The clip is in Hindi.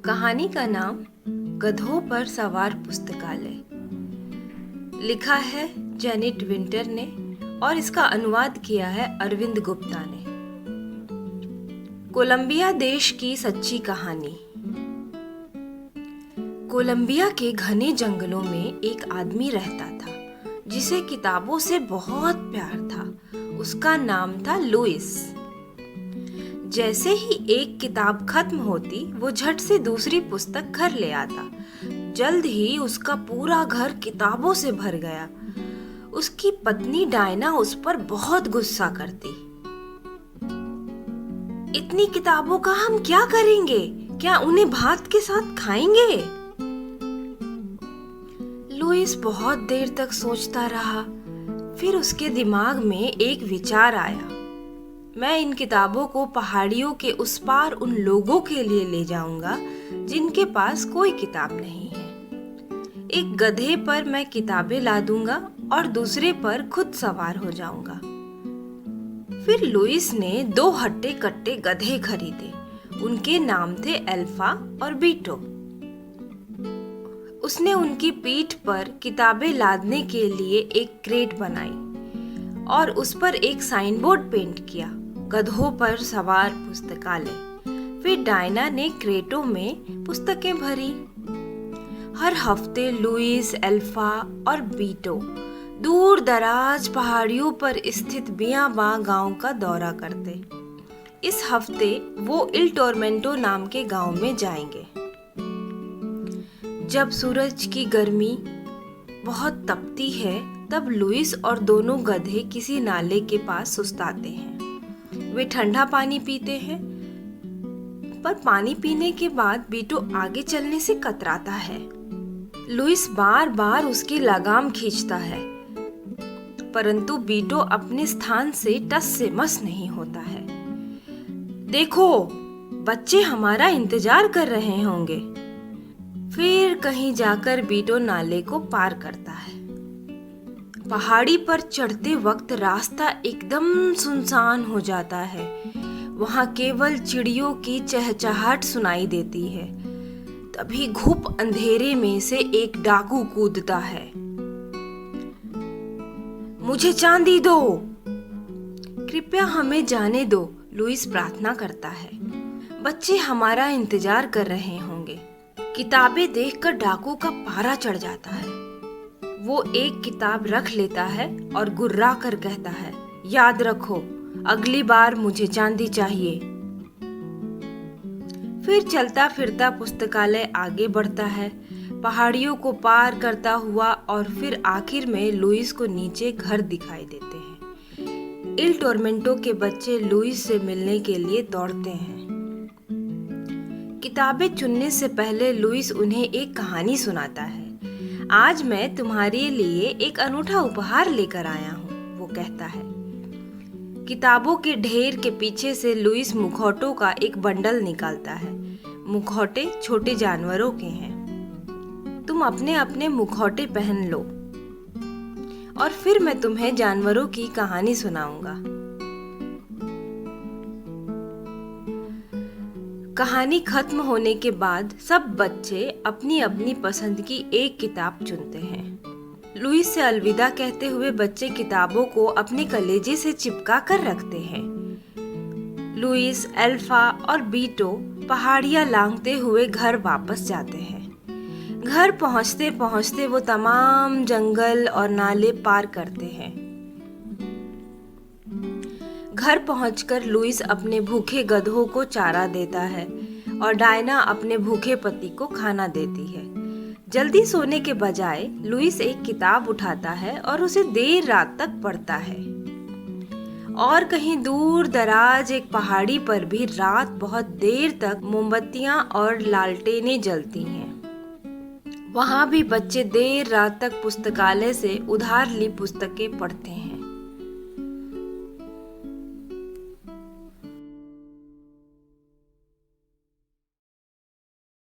कहानी का नाम गधों पर सवार पुस्तकालय। लिखा है जेनिट विंटर ने और इसका अनुवाद किया है अरविंद गुप्ता ने। कोलंबिया देश की सच्ची कहानी। कोलंबिया के घने जंगलों में एक आदमी रहता था जिसे किताबों से बहुत प्यार था। उसका नाम था लुइस। जैसे ही एक किताब खत्म होती वो झट से दूसरी पुस्तक घर ले आता। जल्द ही उसका पूरा घर किताबों से भर गया। उसकी पत्नी डायना उस पर बहुत गुस्सा करती। इतनी किताबों का हम क्या करेंगे? क्या उन्हें भात के साथ खाएंगे? लुइस बहुत देर तक सोचता रहा। फिर उसके दिमाग में एक विचार आया। मैं इन किताबों को पहाड़ियों के उस पार उन लोगों के लिए ले जाऊंगा जिनके पास कोई किताब नहीं है। एक गधे पर मैं किताबें ला दूंगा और दूसरे पर खुद सवार हो जाऊंगा। फिर लुइस ने 2 हट्टे कट्टे गधे खरीदे। उनके नाम थे अल्फा और बीटो। उसने उनकी पीठ पर किताबें लादने के लिए एक क्रेट बनाई और उस पर एक साइन बोर्ड पेंट किया, गधों पर सवार पुस्तकालय। फिर डायना ने क्रेटों में पुस्तकें भरी। हर हफ्ते लुइस, अल्फा और बीटो दूर दराज पहाड़ियों पर स्थित बियाबा गांव का दौरा करते। इस हफ्ते वो इल टोरमेंटो नाम के गांव में जाएंगे। जब सूरज की गर्मी बहुत तपती है तब लुइस और दोनों गधे किसी नाले के पास सुस्ताते हैं। वे ठंडा पानी पीते हैं, पर पानी पीने के बाद बीटो आगे चलने से कतराता है। लुइस बार बार उसकी लगाम खींचता है, परंतु बीटो अपने स्थान से टस से मस नहीं होता है। देखो, बच्चे हमारा इंतजार कर रहे होंगे। फिर कहीं जाकर बीटो नाले को पार करता है। पहाड़ी पर चढ़ते वक्त रास्ता एकदम सुनसान हो जाता है। वहां केवल चिड़ियों की चहचहाहट सुनाई देती है। तभी घुप अंधेरे में से एक डाकू कूदता है। मुझे चांदी दो, कृपया हमें जाने दो, लुइस प्रार्थना करता है। बच्चे हमारा इंतजार कर रहे होंगे। किताबें देखकर डाकू का पारा चढ़ जाता है। वो एक किताब रख लेता है और गुर्रा कर कहता है, याद रखो, अगली बार मुझे चांदी चाहिए। फिर चलता फिरता पुस्तकालय आगे बढ़ता है, पहाड़ियों को पार करता हुआ, और फिर आखिर में लुइस को नीचे घर दिखाई देते हैं। इल टोरमेंटो के बच्चे लुइस से मिलने के लिए दौड़ते हैं। किताबें चुनने से पहले लुइस उन्हें एक कहानी सुनाता है। आज मैं तुम्हारे लिए एक अनूठा उपहार लेकर आया हूँ, वो कहता है। किताबों के ढेर के पीछे से लुइस मुखौटों का एक बंडल निकालता है। मुखौटे छोटे जानवरों के हैं। तुम अपने अपने मुखौटे पहन लो और फिर मैं तुम्हें जानवरों की कहानी सुनाऊंगा। कहानी खत्म होने के बाद सब बच्चे अपनी अपनी पसंद की एक किताब चुनते हैं। लुइस से अलविदा कहते हुए बच्चे किताबों को अपने कलेजे से चिपका कर रखते हैं। लुइस, अल्फा और बीटो पहाड़ियां लांघते हुए घर वापस जाते हैं। घर पहुंचते पहुंचते वो तमाम जंगल और नाले पार करते हैं। घर पहुंचकर लुइस अपने भूखे गधों को चारा देता है और डायना अपने भूखे पति को खाना देती है। जल्दी सोने के बजाय लुइस एक किताब उठाता है और उसे देर रात तक पढ़ता है। और कहीं दूर दराज एक पहाड़ी पर भी रात बहुत देर तक मोमबत्तियां और लालटेनें जलती हैं। वहां भी बच्चे देर रात तक पुस्तकालय से उधार ली पुस्तकें पढ़ते हैं।